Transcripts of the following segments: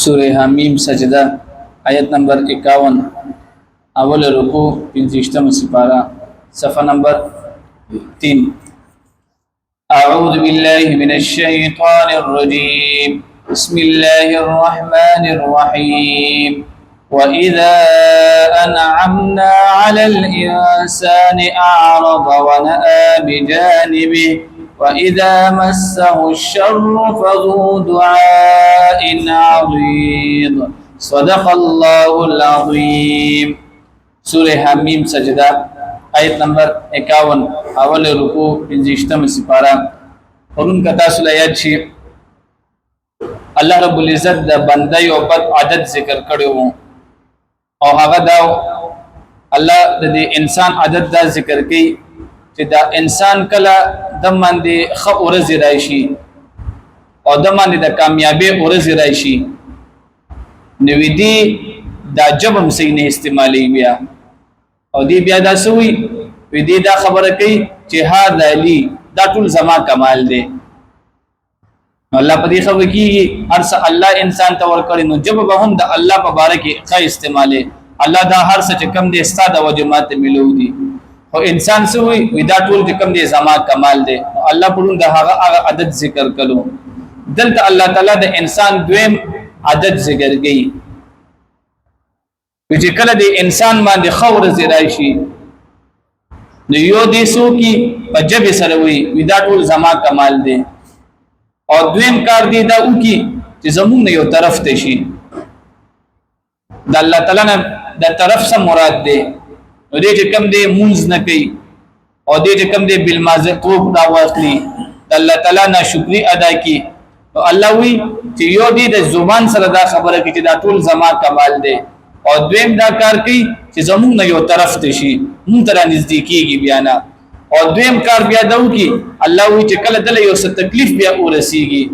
سورہ حمیم سجدہ آیت نمبر 51 اول رکوع 50 سپارہ صفحہ نمبر 3 اعوذ باللہ من الشیطان الرجیم بسم اللہ الرحمن الرحیم وَإِذَا أَنْعَمْنَا عَلَى الْإِنسَانِ أَعْرَضَ وَنَأَى بِجَانِبِهِ وَإِذَا مَسَّهُ الشَّرُّ فَذُو دُعَاءٍ عَرِيضٍ صدق اللہ العظیم سورہ حمیم سجدہ آیت نمبر 51 اول رکوع 50 سپارہ پرون کتا سلیات شی اللہ رب العزت دا بندہ یو بد عادت ذکر کړو او هغه دا الله د انسان عادت دا ذکر کوي چې دا انسان کله د باندې خ اورز راشي او د باندې د کامیابی اورز راشي نو دی دا جبم سي نه استعمالي بیا او دی بیا دا سوي وی دی دا خبره کوي چې هاذا لی دا ټول زما کمال دی الله په دې خبره کې هر څه الله انسان ته ورکړي نو جب به هم د الله په باره کې ښه استعماله الله دا هر څه چې کم دي ستاده وجمات ملو دي او انسان سوي ودا ټول چې کم دي زما کمال دي الله پرون د هغه عادت ذکر کړو دلته الله تعالی د انسان دویم عادت ذکر کړي چې کله د انسان باندې خور زیرای شي نو یو دې سو کې په جبه سره وي ودا ټول زما کمال دي او دویم کار دی دا او کی چې زمون نه یو طرف ته شي د الله تعالی نه د طرف سره مراد دی نو دې چې کم دی مونږ نه کوي او دې چې کم دی بالمازقوب دا واخلي د الله تعالی نه شکرې ادا کی او الله وی چې یو دې د زبان سره دا خبره کوي چې دا ټول زما کمال دی او دویم دا کار کوي چې زمون نه یو طرف ته شي مونږ ته نزدیکیږي بیا نه او دویم کار بیا داو کی الله وی چې کله دل یو څه تکلیف بیا ورسیږي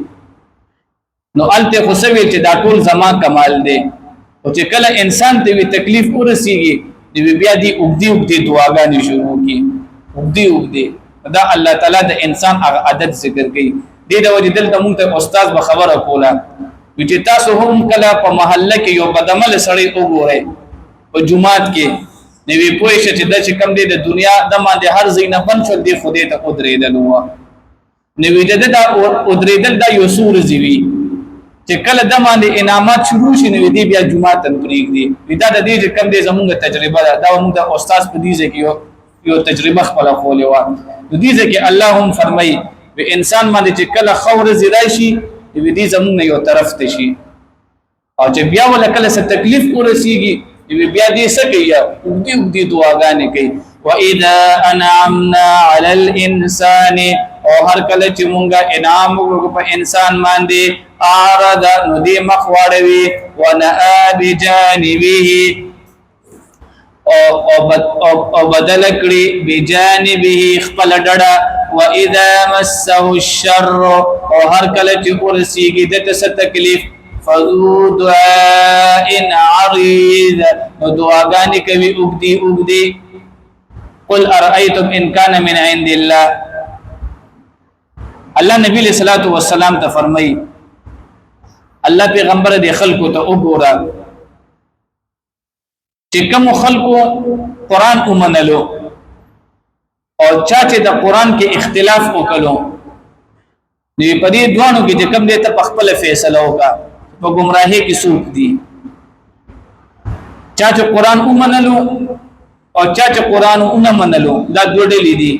نو الته خصوی چې دا ټول زما کمال دی او چې کله انسان ته وی تکلیف ورسیږي دی بیا دی اوګدي دعاګانې شروع کی اوګدي دا الله تعالی د انسان هغه عادت ذکر کوي دې د وجه دلته مونږ ته استاد به خبره کوله چې تاسو هم کله په محله کې یو بدعمل سړی وګورئ په جمعات کې نوی پوه شي چې د چې کم دی د دنیا د باندې هر زینه بن شو دی خو دې ته قدرېدل و نوی د دا قدرېدل دا یو سور زیوی چې کله د باندې انعامات شروع شي نوی دی بیا جمعه تن پریږدي دا د دې چې کم دی زموږ تجربه دا موږ د استاد په دې کې یو تجربه خپل خولې و د دې کې الله هم فرمایي و انسان باندې چې کله خور زیرای شي دې زموږ یو طرف ته شي او چې بیا ول کله څه تکلیف ورسیږي بیا دې سکه یا دې دعاګانې کوي واذا انعمنا على الانسان او هر کله چې مونږه انعام وکړو په انسان باندې اعرض نو دې مخواړوي ونأى بجانبه او بدل کړي بجانبه خپل ډډه واذا مسه الشر او هر کله چې ورسیږي د څه تکلیف فذو دعاء عريض ودعاء کوي اوګدي قل ارأيتم ان كان من عند الله الله نبی صلی الله علیه وسلم ته فرمایي الله پیغمبر د خلکو ته وګوره چې کوم خلکو قران ومنلو او چا چې د قران کې اختلاف وکړو نو په دې دوانو کې چې کوم دې ته خپل فیصله وکړه په گمراهی کې سوق دي چا چې قران ومنلو او چا چې قران ونه منلو دا دوه ډلې دي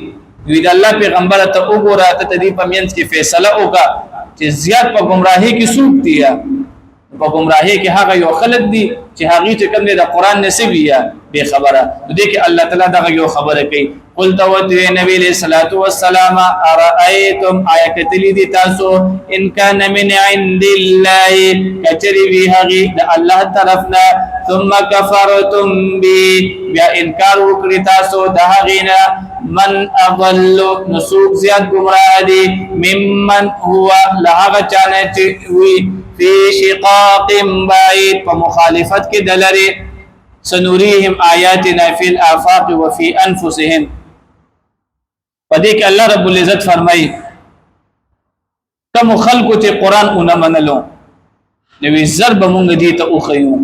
وی د الله پیغمبر ته وګوره ته دې په مینس کې فیصله وکړه چې زیات په گمراهی کې سوق دي په گمراهی کې هغه یو خلک دي چې هغه چې کوم د قران نسبیه به خبره دې کې الله تعالی دا یو خبره کوي قل تو نبی علیہ الصلوۃ والسلام ارایتم آیکتلی دی تاسو ان کان من عند الله کچری وی هغه د الله طرفنا ثم کفرتم بی بیا انکار وکړی تاسو د هغه نه من اضل نسوق زیاد گمراه دي ممن هو لهغه چانه چې وی فی شقاق بعید په مخالفت کې دلری سنوريهم آیاتنا فی الآفاق وفي انفسهم پدې کې الله رب العزت فرمایي کوم خلکو چې قران اون منلو نو ضرب مونږ دي ته اوخیو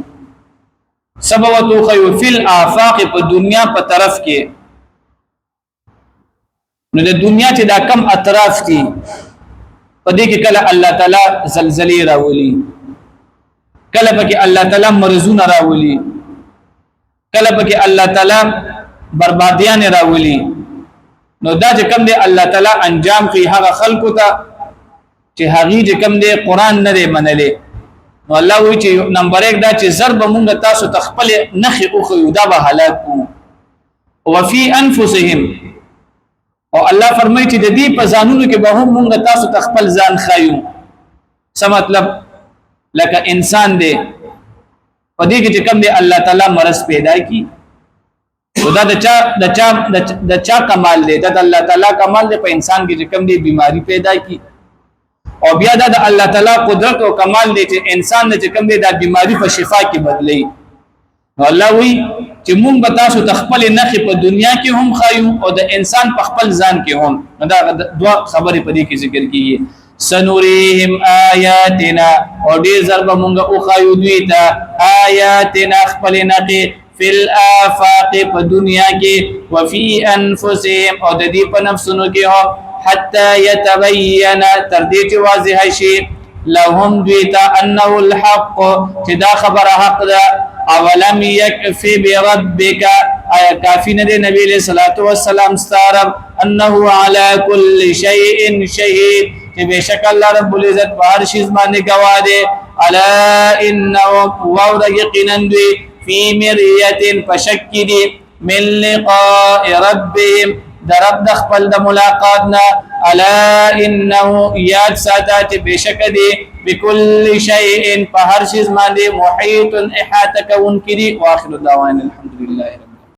سبب تو خیو فی الافاق په دنیا په طرف کې نو د دنیا چې دا کم اطراف دي په دې کې کله الله تعالی زلزلې راولي کله پکې الله تعالی مرزونه راولي کله پکې الله تعالی بربادیان راولي نو دا چې کم دی الله تعالی انجام کوي هغه خلکو ته چې هغه چې کم دی قران نه منلې نو الله وی چې نمبر 1 دا چې ضرب مونږ تاسو تخپل نخي او خو دا به هلاک او فی انفسهم او الله فرمایي چې د دې په ځانونو کې به هم مونږ تاسو تخپل ځان خایو څه مطلب لکه انسان دی په دې کې چې کم دی الله تعالی مرض پیدا کی خدا د چا کمال دی د الله تعالی کمال دی په انسان کې چې کم دی بیماری پیدا کی او بیا د الله تعالی قدرت او کمال دی چې انسان نه چې کم دی د بیماری په شفا کې بدلی نو الله وی چې مونږ به تاسو تخپل نخي په دنیا کې هم خایو او د انسان په خپل ځان کې هم دا دوا خبرې په دې کې ذکر کیږي سنوريهم آیاتنا او دې ضرب مونږ او خایو دوی ته آیاتنا خپل نخي فی الافاق په دنیا کې وفي انفسهم او د دې په نفسونو کې هم حتى يتبين ترديت واضح شي لهم دویتا انه الحق چې دا خبره حق ده اولم يكفي بربك ایا کافی نه دی نبی علیہ الصلوۃ والسلام ستارب انه على كل شيء شهید چې بشک الله رب العزت په هر شی باندې گواه دی الا انه وعد یقینا دی فی مریه فشکدی من لقاء ربهم درب د خپل د ملاقاتنا الا انه یاد ساتات بشک دی بكل شيء فهر شيء باندې محيط احاطه كون کړي واخر دعوانا الحمد لله